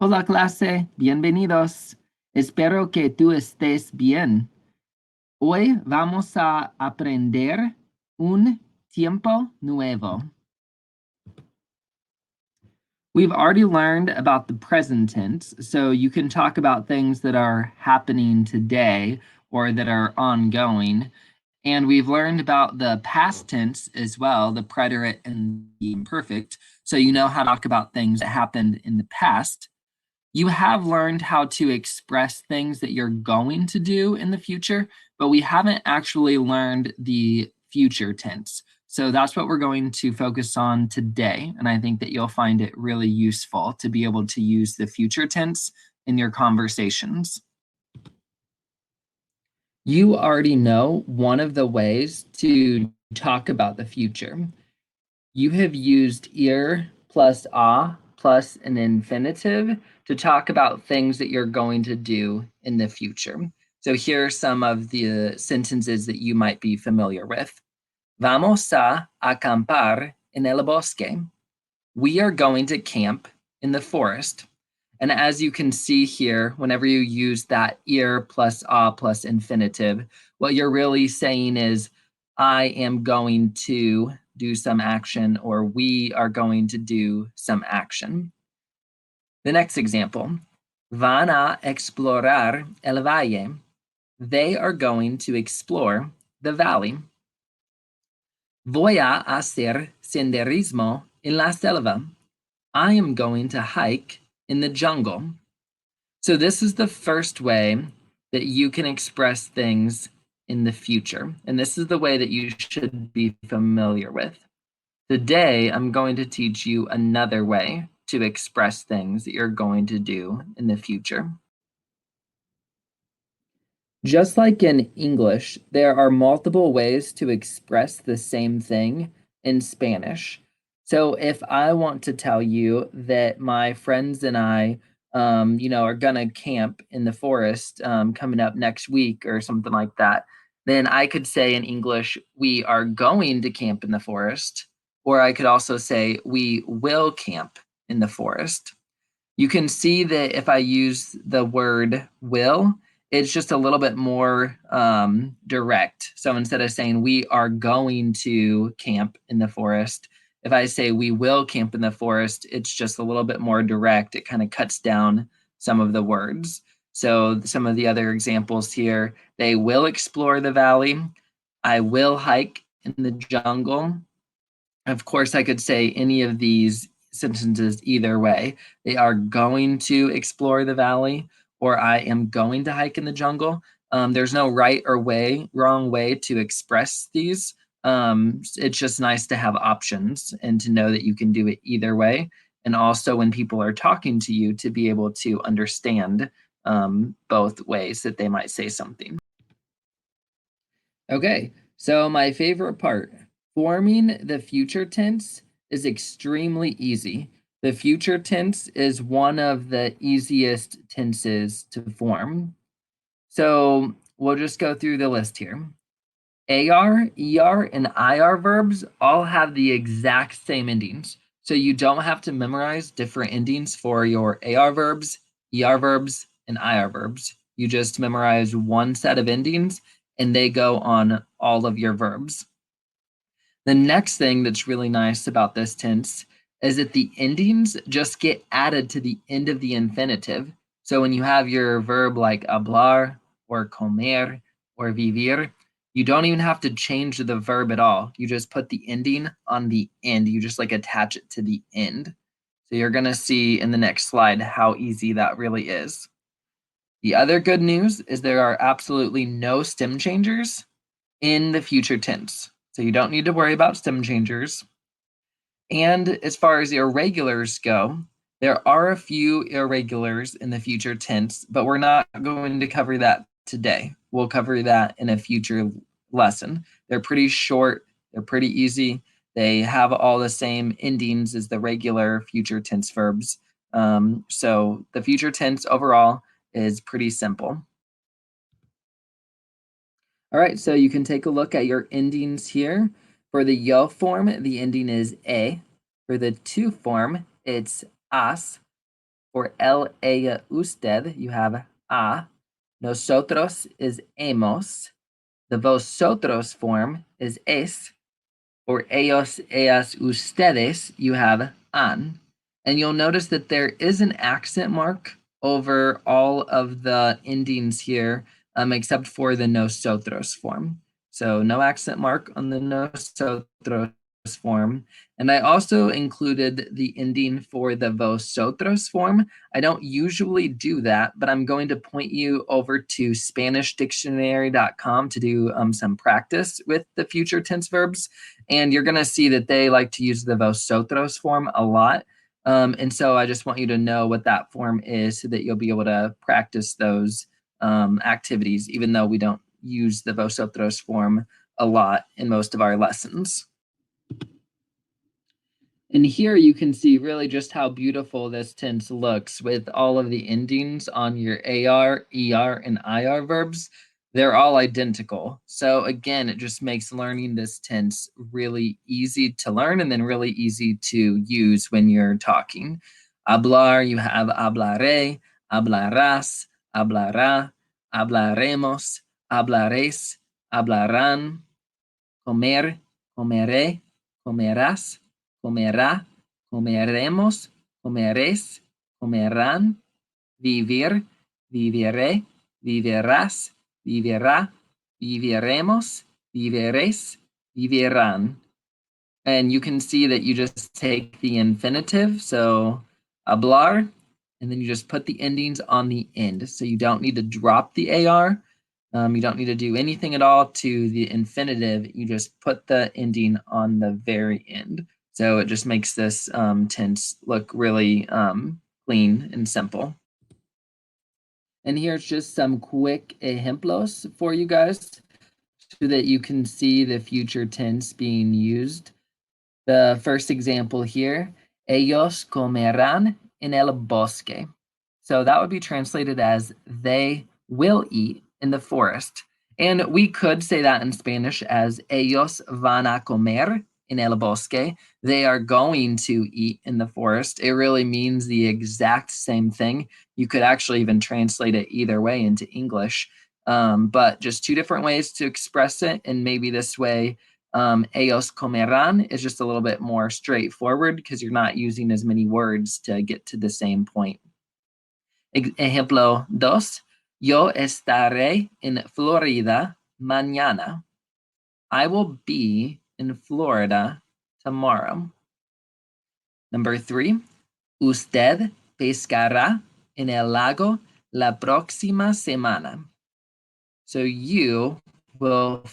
Hola clase, bienvenidos. Espero que tú estés bien. Hoy vamos a aprender un tiempo nuevo. We've already learned about the present tense, so you can talk about things that are happening today or that are ongoing. And we've learned about the past tense as well, the preterite and the imperfect. So you know how to talk about things that happened in the past. You have learned how to express things that you're going to do in the future, but we haven't actually learned the future tense. So that's what we're going to focus on today. And I think that you'll find it really useful to be able to use the future tense in your conversations. You already know one of the ways to talk about the future. You have used ir plus a plus an infinitive to talk about things that you're going to do in the future. So here are some of the sentences that you might be familiar with. Vamos a acampar en el bosque. We are going to camp in the forest. And as you can see here, whenever you use that ir plus a plus infinitive, what you're really saying is, I am going to do some action, or we are going to do some action. The next example, van a explorar el valle. They are going to explore the valley. Voy a hacer senderismo en la selva. I am going to hike in the jungle. So this is the first way that you can express things in the future. And this is the way that you should be familiar with. Today, I'm going to teach you another way to express things that you're going to do in the future. Just like in English, there are multiple ways to express the same thing in Spanish. So if I want to tell you that my friends and I, are gonna camp in the forest coming up next week or something like that, then I could say in English, we are going to camp in the forest, or I could also say we will camp in the forest. You can see that if I use the word will, it's just a little bit more direct. So instead of saying we are going to camp in the forest, if I say we will camp in the forest, it's just a little bit more direct. It kind of cuts down some of the words. So some of the other examples here, they will explore the valley. I will hike in the jungle. Of course, I could say any of these sentences either way. They are going to explore the valley, or I am going to hike in the jungle. There's no right or wrong way to express these. It's just nice to have options and to know that you can do it either way. And also when people are talking to you, to be able to understand both ways that they might say something. Okay, so my favorite part, forming the future tense is extremely easy. The future tense is one of the easiest tenses to form. So we'll just go through the list here. AR, ER, and IR verbs all have the exact same endings. So you don't have to memorize different endings for your AR verbs, ER verbs, and IR verbs. You just memorize one set of endings and they go on all of your verbs. The next thing that's really nice about this tense is that the endings just get added to the end of the infinitive. So when you have your verb like hablar or comer or vivir, you don't even have to change the verb at all. You just put the ending on the end. You just like attach it to the end. So you're going to see in the next slide how easy that really is. The other good news is there are absolutely no stem changers in the future tense. So you don't need to worry about stem changers. And as far as irregulars go, there are a few irregulars in the future tense, but we're not going to cover that today. We'll cover that in a future lesson. They're pretty short, they're pretty easy. They have all the same endings as the regular future tense verbs. So the future tense overall is pretty simple. All right, so you can take a look at your endings here. For the yo form, the ending is a. For the to form, it's as. For él, ella, usted, you have a. Nosotros is hemos. The vosotros form is es. For ellos, ellas, ustedes, you have an. And you'll notice that there is an accent mark over all of the endings here, except for the nosotros form. So no accent mark on the nosotros form. And I also included the ending for the vosotros form. I don't usually do that, but I'm going to point you over to SpanishDictionary.com to do some practice with the future tense verbs. And you're going to see that they like to use the vosotros form a lot. And so I just want you to know what that form is so that you'll be able to practice those activities, even though we don't use the vosotros form a lot in most of our lessons. And here you can see really just how beautiful this tense looks with all of the endings on your AR, ER, and IR verbs. They're all identical. So again, it just makes learning this tense really easy to learn and then really easy to use when you're talking. Hablar, you have hablaré, hablarás, hablará, hablaremos, hablaréis, hablarán. Comer, comeré, comerás, comerá, comeremos, comeréis, comerán. Vivir, viviré, vivirás, vivirá, viviremos, viviréis, vivirán. And you can see that you just take the infinitive, so hablar, and then you just put the endings on the end. So you don't need to drop the AR. You don't need to do anything at all to the infinitive. You just put the ending on the very end. So it just makes this tense look really clean and simple. And here's just some quick ejemplos for you guys so that you can see the future tense being used. The first example here, ellos comerán en el bosque. So that would be translated as they will eat in the forest. And we could say that in Spanish as ellos van a comer en el bosque. They are going to eat in the forest. It really means the exact same thing. You could actually even translate it either way into English. But just two different ways to express it. And maybe this way, ellos comerán is just a little bit more straightforward because you're not using as many words to get to the same point. Ejemplo 2. Yo estaré en Florida mañana. I will be in Florida tomorrow. Number 3. Usted pescará en el lago la próxima semana. So you will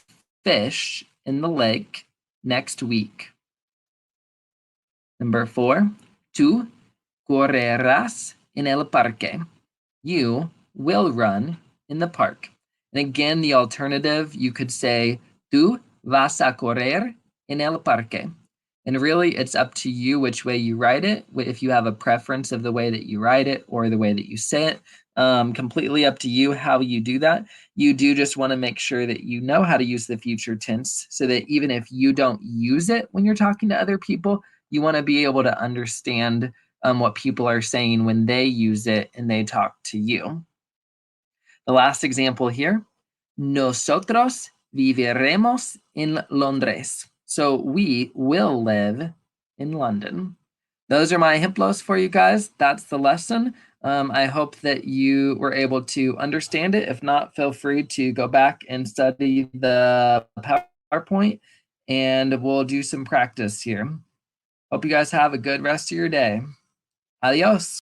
fish in the lake next week. Number 4. Tú correrás en el parque. You will run in the park. And again, the alternative, you could say, tú vas a correr en el parque. And really, it's up to you which way you write it, if you have a preference of the way that you write it or the way that you say it. Completely up to you how you do that. You do just want to make sure that you know how to use the future tense so that even if you don't use it when you're talking to other people, you want to be able to understand what people are saying when they use it and they talk to you. The last example here, nosotros viviremos en Londres. So we will live in London. Those are my ejemplos for you guys. That's the lesson. I hope that you were able to understand it. If not, feel free to go back and study the PowerPoint and we'll do some practice here. Hope you guys have a good rest of your day. Adios.